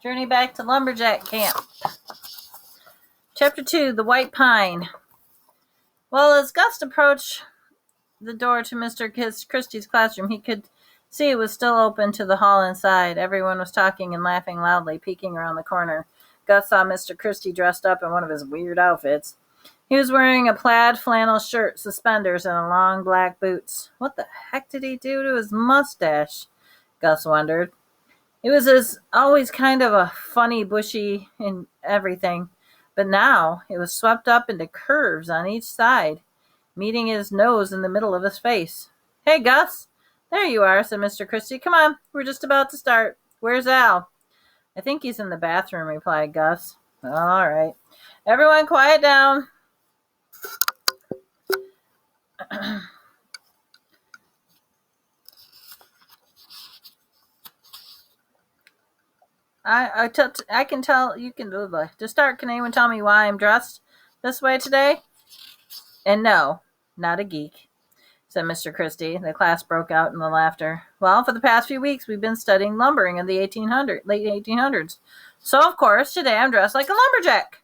Journey back to Lumberjack camp. Chapter 2, The White Pine. Well, as Gus approached the door to Mr. Christie's classroom, he could see it was still open to the hall inside. Everyone was talking and laughing loudly, peeking around the corner. Gus saw Mr. Christie dressed up in one of his weird outfits. He was wearing a plaid flannel shirt, suspenders, and long black boots. What the heck did he do to his mustache? Gus wondered. It was always kind of a funny, bushy and everything, but now it was swept up into curves on each side, meeting his nose in the middle of his face. "Hey, Gus, there you are," said Mr. Christie. "Come on, we're just about to start. Where's Al?" "I think he's in the bathroom," replied Gus. "All right. Everyone quiet down." I can tell you can do the. To start, can anyone tell me why I'm dressed this way today? And no, not a geek, said Mr. Christie. The class broke out in the laughter. "Well, for the past few weeks, we've been studying lumbering in the late 1800s. So, of course, today I'm dressed like a lumberjack.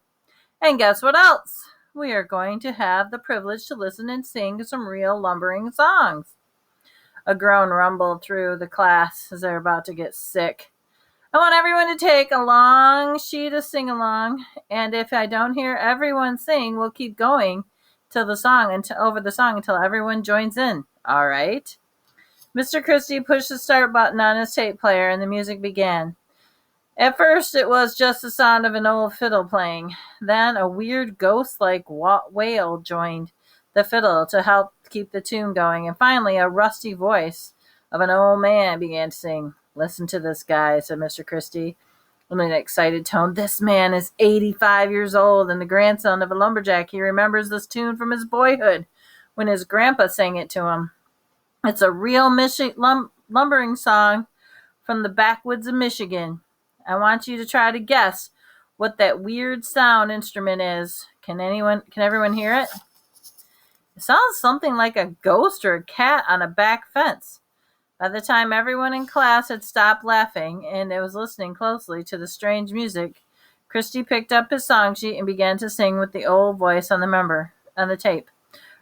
And guess what else? We are going to have the privilege to listen and sing some real lumbering songs." A groan rumbled through the class as they were about to get sick. "I want everyone to take a long sheet of sing-along, and if I don't hear everyone sing, we'll keep going over the song until everyone joins in. All right?" Mr. Christie pushed the start button on his tape player, and the music began. At first, it was just the sound of an old fiddle playing. Then a weird ghost-like wail joined the fiddle to help keep the tune going, and finally a rusty voice of an old man began to sing. "Listen to this guy," said Mr. Christie in an excited tone. "This man is 85 years old and the grandson of a lumberjack. He remembers this tune from his boyhood when his grandpa sang it to him. It's a real lumbering song from the backwoods of Michigan. I want you to try to guess what that weird sound instrument is. Can everyone hear it?" "It sounds something like a ghost or a cat on a back fence." By the time everyone in class had stopped laughing and was listening closely to the strange music, Christie picked up his song sheet and began to sing with the old voice on the tape.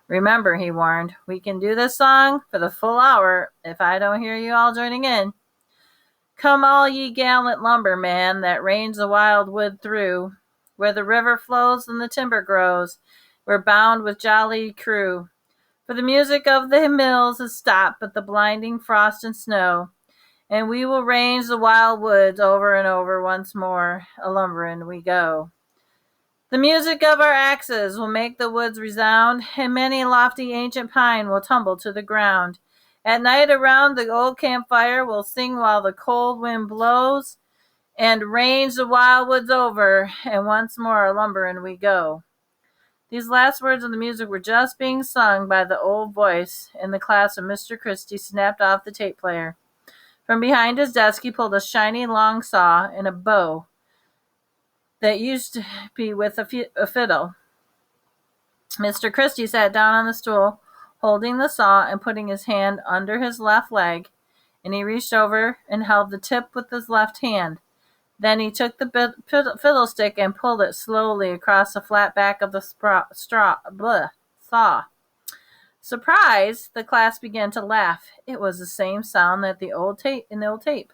"Remember," he warned, "we can do this song for the full hour if I don't hear you all joining in. Come all ye gallant lumbermen that range the wild wood through, where the river flows and the timber grows, we're bound with jolly crew. For the music of the mills has stopped but the blinding frost and snow, and we will range the wild woods over and over once more, a-lumberin' we go. The music of our axes will make the woods resound, and many a lofty ancient pine will tumble to the ground. At night around the old campfire we'll sing while the cold wind blows, and range the wild woods over, and once more a-lumberin' we go." These last words of the music were just being sung by the old voice, and the class of Mr. Christie snapped off the tape player. From behind his desk he pulled a shiny long saw and a bow that used to be with a fiddle. Mr. Christie sat down on the stool, holding the saw and putting his hand under his left leg, and he reached over and held the tip with his left hand. Then he took the fiddle stick and pulled it slowly across the flat back of the saw. Surprised, the class began to laugh. It was the same sound that in the old tape.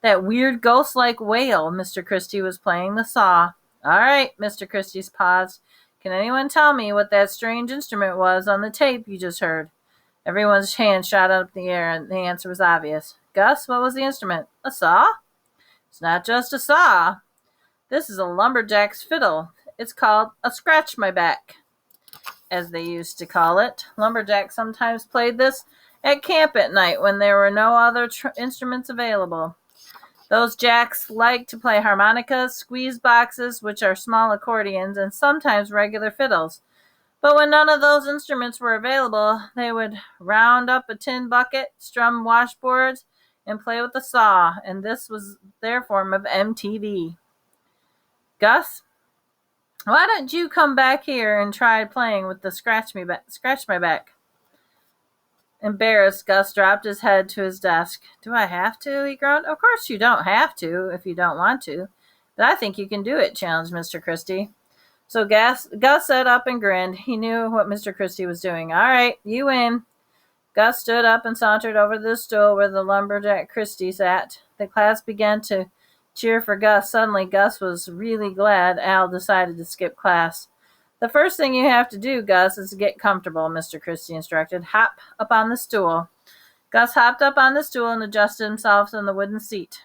That weird ghost-like wail. Mr. Christie was playing the saw. "All right," Mr. Christie paused. "Can anyone tell me what that strange instrument was on the tape you just heard?" Everyone's hand shot up in the air, and the answer was obvious. "Gus, what was the instrument?" "A saw?" "It's not just a saw. This is a lumberjack's fiddle. It's called a scratch-my-back, as they used to call it. Lumberjacks sometimes played this at camp at night when there were no other instruments available. Those jacks liked to play harmonicas, squeeze boxes, which are small accordions, and sometimes regular fiddles. But when none of those instruments were available, they would round up a tin bucket, strum washboards, and play with the saw, and this was their form of MTV. Gus, why don't you come back here and try playing with the scratch my back?" Embarrassed, Gus dropped his head to his desk. "Do I have to?" he groaned. "Of course you don't have to if you don't want to. But I think you can do it," challenged Mr. Christie. So Gus sat up and grinned. He knew what Mr. Christie was doing. "All right, you win." Gus stood up and sauntered over to the stool where the lumberjack Christie sat. The class began to cheer for Gus. Suddenly, Gus was really glad Al decided to skip class. "The first thing you have to do, Gus, is to get comfortable," Mr. Christie instructed. "Hop up on the stool." Gus hopped up on the stool and adjusted himself in the wooden seat.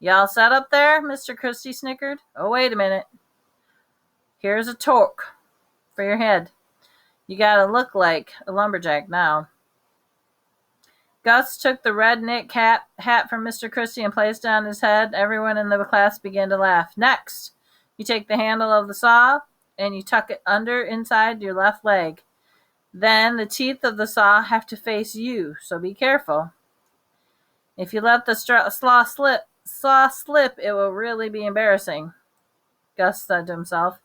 "Y'all set up there?" Mr. Christie snickered. "Oh, wait a minute. Here's a torque for your head. You gotta look like a lumberjack now." Gus took the red knit hat from Mr. Christie and placed it on his head. Everyone in the class began to laugh. "Next, you take the handle of the saw and you tuck it under inside your left leg. Then the teeth of the saw have to face you, so be careful. If you let the saw slip, it will really be embarrassing," Gus said to himself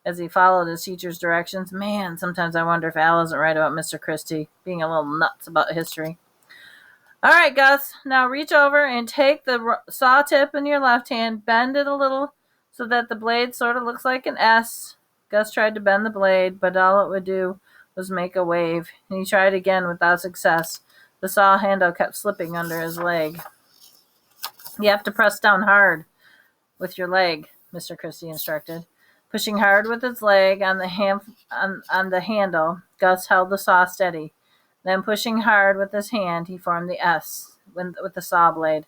as he followed his teacher's directions. Man, sometimes I wonder if Al isn't right about Mr. Christie being a little nuts about history. "All right, Gus, now reach over and take the saw tip in your left hand, bend it a little so that the blade sort of looks like an S." Gus tried to bend the blade, but all it would do was make a wave, and he tried again without success. The saw handle kept slipping under his leg. "You have to press down hard with your leg," Mr. Christie instructed. Pushing hard with his leg on the handle, Gus held the saw steady. Then, pushing hard with his hand, he formed the S with the saw blade.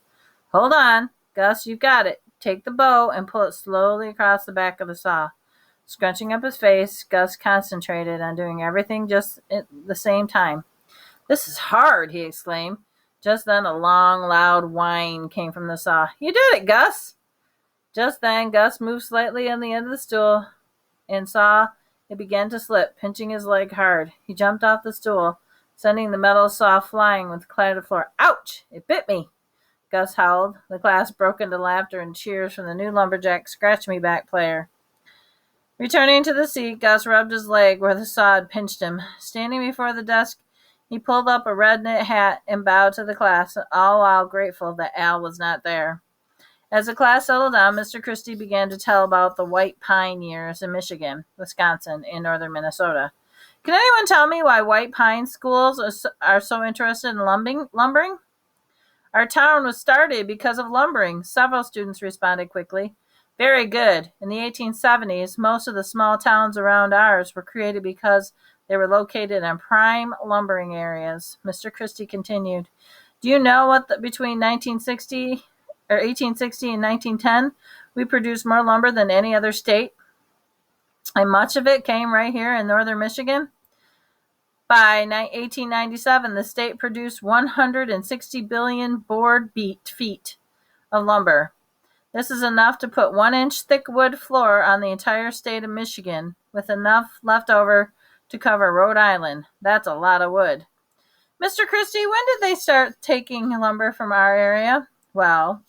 "Hold on, Gus, you've got it. Take the bow and pull it slowly across the back of the saw." Scrunching up his face, Gus concentrated on doing everything just at the same time. "This is hard," he exclaimed. Just then, a long, loud whine came from the saw. "You did it, Gus!" Just then, Gus moved slightly on the end of the stool and saw it began to slip, pinching his leg hard. He jumped off the stool, sending the metal saw flying with a clatter to the floor. "Ouch! It bit me!" Gus howled. The class broke into laughter and cheers from the new lumberjack scratch-me-back player. Returning to the seat, Gus rubbed his leg where the saw had pinched him. Standing before the desk, he pulled up a red knit hat and bowed to the class, all while grateful that Al was not there. As the class settled down, Mr. Christie began to tell about the white pine years in Michigan, Wisconsin, and northern Minnesota. "Can anyone tell me why white pine schools are so interested in lumbering?" "Our town was started because of lumbering," several students responded quickly. "Very good. In the 1870s, most of the small towns around ours were created because they were located in prime lumbering areas," Mr. Christie continued. "Do you know what between 1860 and 1910, we produced more lumber than any other state? And much of it came right here in northern Michigan. By 1897, the state produced 160 billion board feet of lumber. This is enough to put 1-inch thick wood floor on the entire state of Michigan, with enough left over to cover Rhode Island. That's a lot of wood." "Mr. Christie, when did they start taking lumber from our area?" "Well,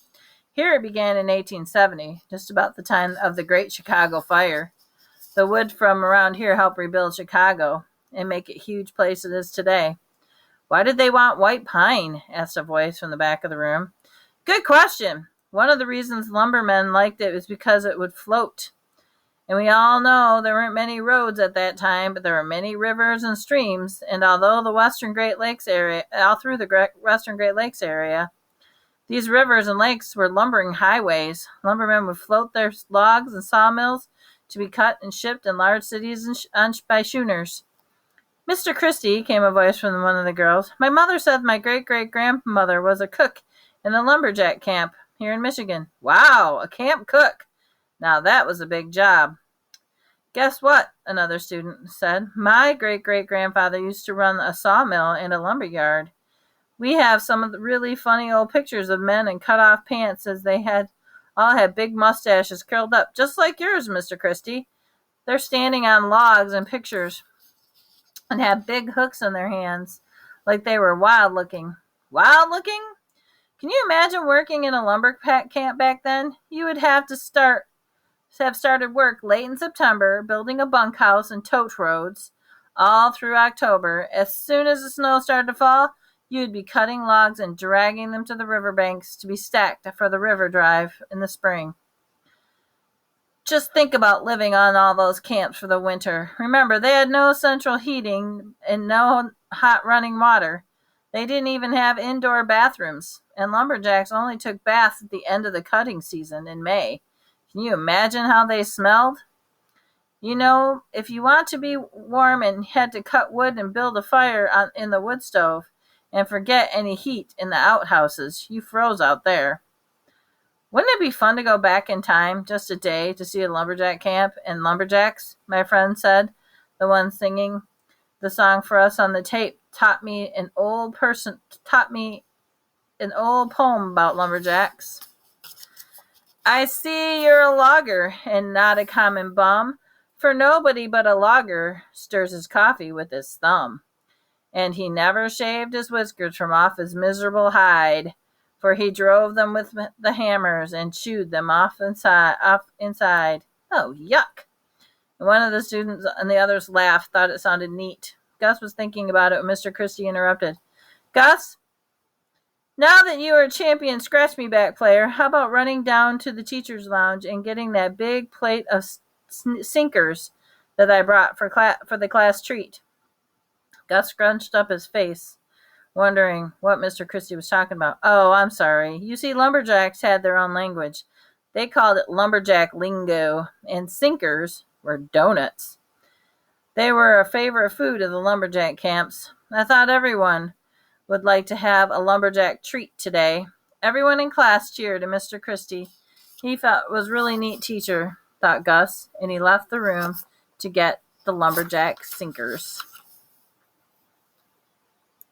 here it began in 1870, just about the time of the Great Chicago Fire. The wood from around here helped rebuild Chicago and make it a huge place it is today." "Why did they want white pine?" asked a voice from the back of the room. "Good question. One of the reasons lumbermen liked it was because it would float. And we all know there weren't many roads at that time, but there were many rivers and streams, and although the Western Great Lakes area, these rivers and lakes were lumbering highways. Lumbermen would float their logs and sawmills to be cut and shipped in large cities by schooners." "Mr. Christie," came a voice from one of the girls, "my mother said my great-great-grandmother was a cook in a lumberjack camp here in Michigan." "Wow, a camp cook! Now that was a big job." "Guess what?" another student said. "My great-great-grandfather used to run a sawmill and a lumber yard. We have some of the really funny old pictures of men in cut-off pants as they all had big mustaches curled up, just like yours, Mr. Christie. They're standing on logs in pictures and have big hooks in their hands, like they were wild-looking." "Wild looking? Can you imagine working in a lumber camp back then? You would have started work late in September, building a bunkhouse and tote roads, All through October, as soon as the snow started to fall, you'd be cutting logs and dragging them to the riverbanks to be stacked for the river drive in the spring. Just think about living on all those camps for the winter. Remember, they had no central heating and no hot running water. They didn't even have indoor bathrooms, and lumberjacks only took baths at the end of the cutting season in May. Can you imagine how they smelled? If you want to be warm and had to cut wood and build a fire in the wood stove and forget any heat in the outhouses, you froze out there. Wouldn't it be fun to go back in time just a day to see a lumberjack camp and lumberjacks? My friend said. The one singing the song for us on the tape taught me an old poem about lumberjacks. I see you're a logger and not a common bum, for nobody but a logger stirs his coffee with his thumb. And he never shaved his whiskers from off his miserable hide, for he drove them with the hammers and chewed them off inside. Oh, yuck! And one of the students and the others laughed, thought it sounded neat. Gus was thinking about it when Mr. Christie interrupted. Gus, now that you are a champion scratch-me-back player, how about running down to the teacher's lounge and getting that big plate of sinkers that I brought for the class treat? Gus scrunched up his face, wondering what Mr. Christie was talking about. Oh, I'm sorry. You see, lumberjacks had their own language. They called it lumberjack lingo, and sinkers were donuts. They were a favorite food of the lumberjack camps. I thought everyone would like to have a lumberjack treat today. Everyone in class cheered, and Mr. Christie, he felt was really neat teacher, thought Gus, and he left the room to get the lumberjack sinkers.